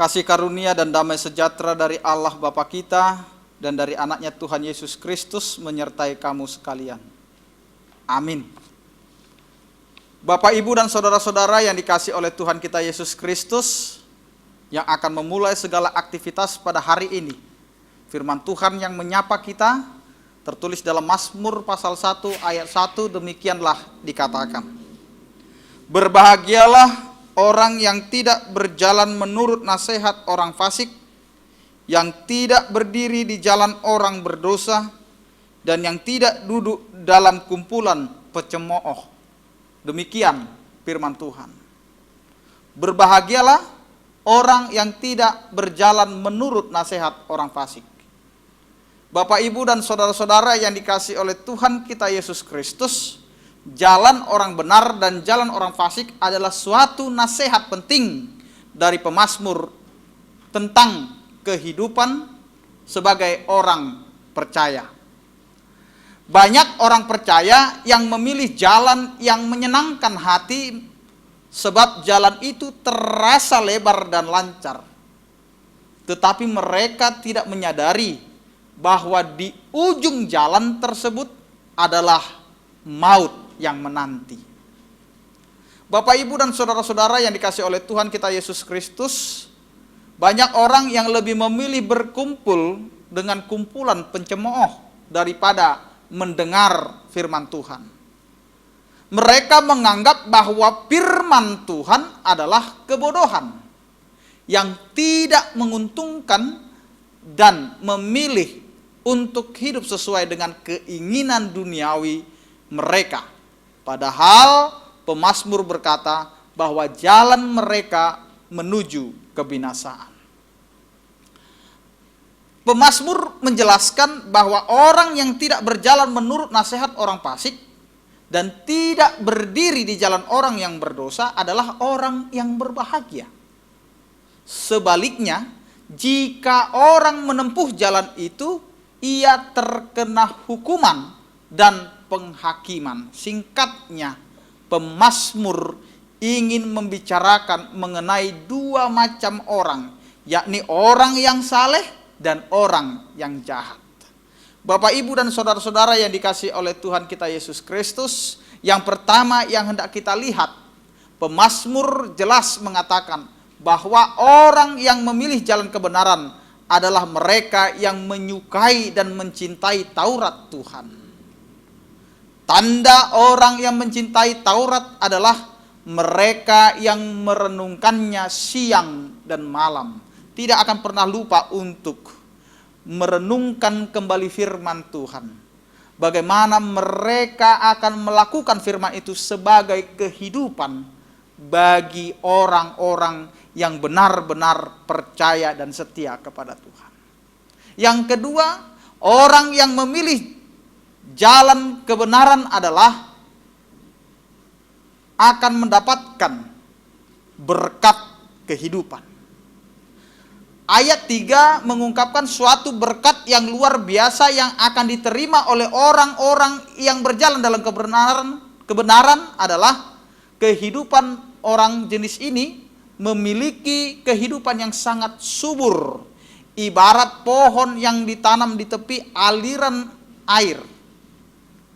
Kasih karunia dan damai sejahtera dari Allah Bapa kita dan dari anaknya Tuhan Yesus Kristus menyertai kamu sekalian. Amin. Bapak, Ibu, dan saudara-saudara yang dikasihi oleh Tuhan kita Yesus Kristus, yang akan memulai segala aktivitas pada hari ini, firman Tuhan yang menyapa kita tertulis dalam Mazmur pasal 1 ayat 1, demikianlah dikatakan. Berbahagialah orang yang tidak berjalan menurut nasihat orang fasik, yang tidak berdiri di jalan orang berdosa, dan yang tidak duduk dalam kumpulan pecemooh. Demikian firman Tuhan. Berbahagialah orang yang tidak berjalan menurut nasihat orang fasik. Bapak, Ibu, dan saudara-saudara yang dikasihi oleh Tuhan kita Yesus Kristus, jalan orang benar dan jalan orang fasik adalah suatu nasihat penting dari pemazmur tentang kehidupan sebagai orang percaya. Banyak orang percaya yang memilih jalan yang menyenangkan hati sebab jalan itu terasa lebar dan lancar. Tetapi mereka tidak menyadari bahwa di ujung jalan tersebut adalah maut yang menanti. Bapak, Ibu, dan saudara-saudara yang dikasihi oleh Tuhan kita Yesus Kristus, banyak orang yang lebih memilih berkumpul dengan kumpulan pencemooh daripada mendengar firman Tuhan. Mereka menganggap bahwa firman Tuhan adalah kebodohan yang tidak menguntungkan dan memilih untuk hidup sesuai dengan keinginan duniawi mereka. Padahal pemazmur berkata bahwa jalan mereka menuju kebinasaan. Pemazmur menjelaskan bahwa orang yang tidak berjalan menurut nasihat orang fasik dan tidak berdiri di jalan orang yang berdosa adalah orang yang berbahagia. Sebaliknya, jika orang menempuh jalan itu, ia terkena hukuman dan penghakiman. Singkatnya, pemazmur ingin membicarakan mengenai dua macam orang, yakni orang yang saleh dan orang yang jahat. Bapak, Ibu, dan saudara-saudara yang dikasihi oleh Tuhan kita Yesus Kristus, yang pertama yang hendak kita lihat, pemazmur jelas mengatakan bahwa orang yang memilih jalan kebenaran adalah mereka yang menyukai dan mencintai Taurat Tuhan. Tanda orang yang mencintai Taurat adalah mereka yang merenungkannya siang dan malam. Tidak akan pernah lupa untuk merenungkan kembali firman Tuhan. Bagaimana mereka akan melakukan firman itu sebagai kehidupan bagi orang-orang yang benar-benar percaya dan setia kepada Tuhan. Yang kedua, orang yang memilih jalan kebenaran adalah akan mendapatkan berkat kehidupan. Ayat 3 mengungkapkan suatu berkat yang luar biasa yang akan diterima oleh orang-orang yang berjalan dalam kebenaran adalah kehidupan orang jenis ini memiliki kehidupan yang sangat subur, ibarat pohon yang ditanam di tepi aliran air.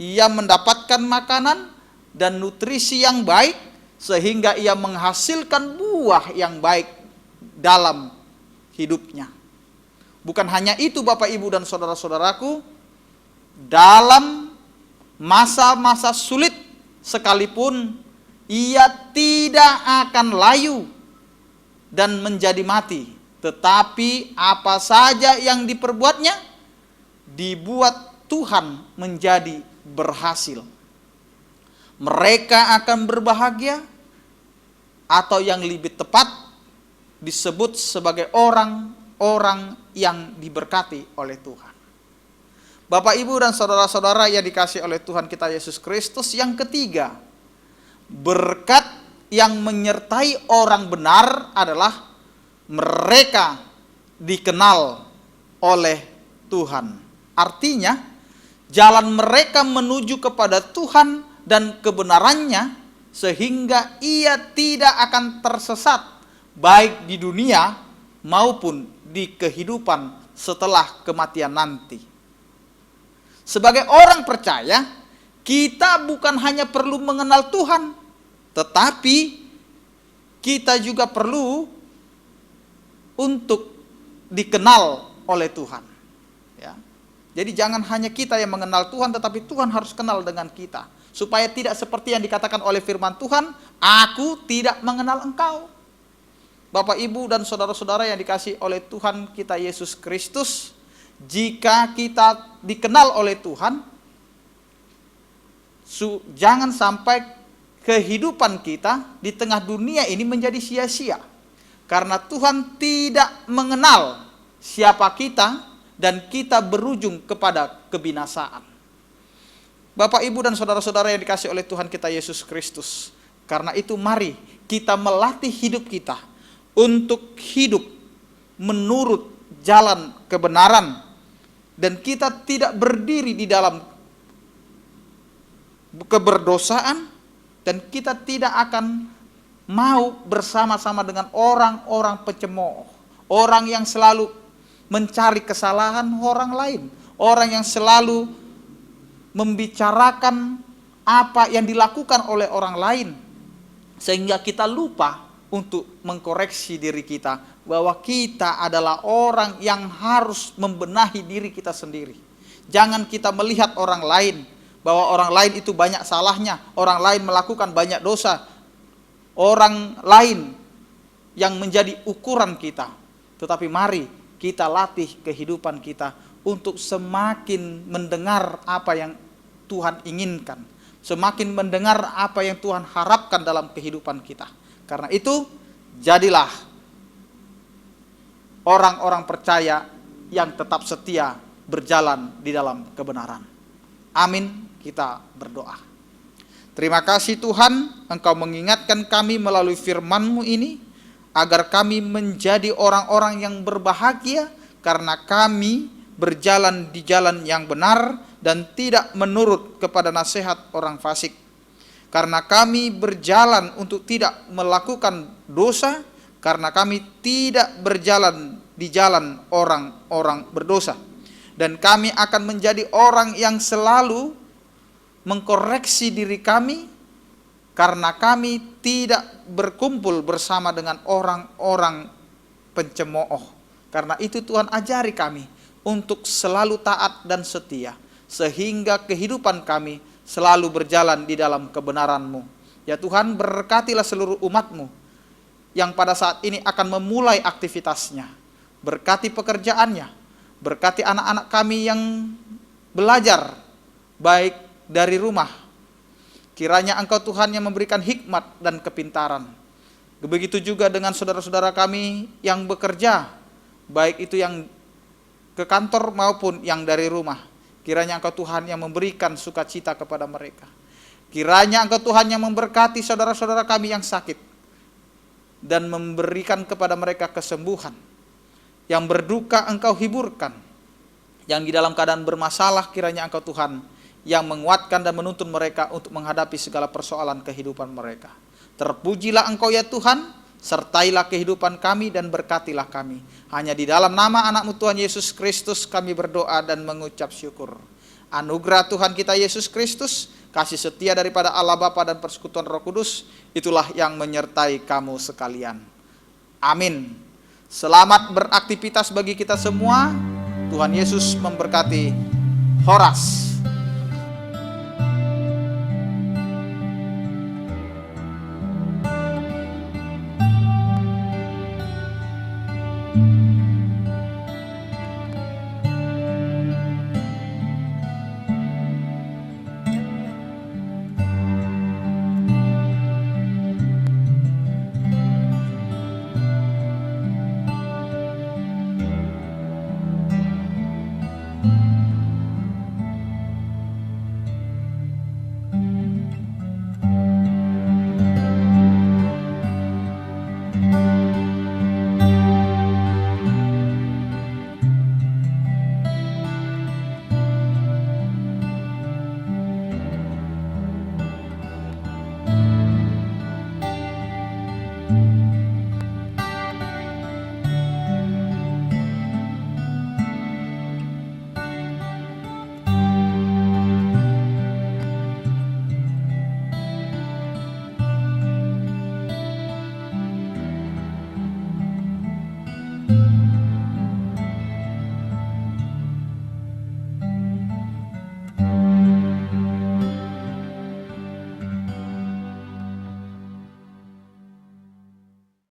Ia mendapatkan makanan dan nutrisi yang baik sehingga ia menghasilkan buah yang baik dalam hidupnya. Bukan hanya itu, Bapak, Ibu, dan saudara-saudaraku, dalam masa-masa sulit sekalipun ia tidak akan layu dan menjadi mati, tetapi apa saja yang diperbuatnya dibuat Tuhan menjadi berhasil. Mereka akan berbahagia, atau yang lebih tepat disebut sebagai orang-orang yang diberkati oleh Tuhan. Bapak, Ibu, dan saudara-saudara yang dikasihi oleh Tuhan kita Yesus Kristus, yang ketiga, berkat yang menyertai orang benar adalah mereka dikenal oleh Tuhan. Artinya, jalan mereka menuju kepada Tuhan dan kebenarannya sehingga ia tidak akan tersesat baik di dunia maupun di kehidupan setelah kematian nanti. Sebagai orang percaya, kita bukan hanya perlu mengenal Tuhan, tetapi kita juga perlu untuk dikenal oleh Tuhan. Ya. Jadi jangan hanya kita yang mengenal Tuhan, tetapi Tuhan harus kenal dengan kita. Supaya tidak seperti yang dikatakan oleh firman Tuhan, aku tidak mengenal engkau. Bapak, Ibu, dan saudara-saudara yang dikasihi oleh Tuhan kita Yesus Kristus, jika kita dikenal oleh Tuhan, jangan sampai kehidupan kita di tengah dunia ini menjadi sia-sia. Karena Tuhan tidak mengenal siapa kita dan kita berujung kepada kebinasaan. Bapak, Ibu, dan saudara-saudara yang dikasihi oleh Tuhan kita Yesus Kristus, karena itu mari kita melatih hidup kita untuk hidup menurut jalan kebenaran, dan kita tidak berdiri di dalam keberdosaan, dan kita tidak akan mau bersama-sama dengan orang-orang pencemooh, orang yang selalu mencari kesalahan orang lain, orang yang selalu membicarakan apa yang dilakukan oleh orang lain, sehingga kita lupa untuk mengkoreksi diri kita bahwa kita adalah orang yang harus membenahi diri kita sendiri. Jangan kita melihat orang lain bahwa orang lain itu banyak salahnya, orang lain melakukan banyak dosa, orang lain yang menjadi ukuran kita. Tetapi mari kita latih kehidupan kita untuk semakin mendengar apa yang Tuhan inginkan, semakin mendengar apa yang Tuhan harapkan dalam kehidupan kita. Karena itu, jadilah orang-orang percaya yang tetap setia berjalan di dalam kebenaran. Amin. Kita berdoa. Terima kasih Tuhan, Engkau mengingatkan kami melalui firman-Mu ini, agar kami menjadi orang-orang yang berbahagia, karena kami berjalan di jalan yang benar dan tidak menurut kepada nasihat orang fasik. Karena kami berjalan untuk tidak melakukan dosa, karena kami tidak berjalan di jalan orang-orang berdosa. Dan kami akan menjadi orang yang selalu mengkoreksi diri kami, karena kami tidak berkumpul bersama dengan orang-orang pencemooh. Karena itu Tuhan ajari kami untuk selalu taat dan setia, sehingga kehidupan kami selalu berjalan di dalam kebenaran-Mu. Ya Tuhan, berkatilah seluruh umat-Mu yang pada saat ini akan memulai aktivitasnya. Berkati pekerjaannya, berkati anak-anak kami yang belajar baik dari rumah. Kiranya Engkau Tuhan yang memberikan hikmat dan kepintaran. Begitu juga dengan saudara-saudara kami yang bekerja, baik itu yang ke kantor maupun yang dari rumah. Kiranya Engkau Tuhan yang memberikan sukacita kepada mereka. Kiranya Engkau Tuhan yang memberkati saudara-saudara kami yang sakit dan memberikan kepada mereka kesembuhan. Yang berduka Engkau hiburkan. Yang di dalam keadaan bermasalah, kiranya Engkau Tuhan yang menguatkan dan menuntun mereka untuk menghadapi segala persoalan kehidupan mereka. Terpujilah Engkau ya Tuhan, sertailah kehidupan kami dan berkatilah kami. Hanya di dalam nama anak-Mu Tuhan Yesus Kristus kami berdoa dan mengucap syukur. Anugerah Tuhan kita Yesus Kristus, kasih setia daripada Allah Bapa dan persekutuan Roh Kudus, itulah yang menyertai kamu sekalian. Amin. Selamat beraktivitas bagi kita semua. Tuhan Yesus memberkati. Horas.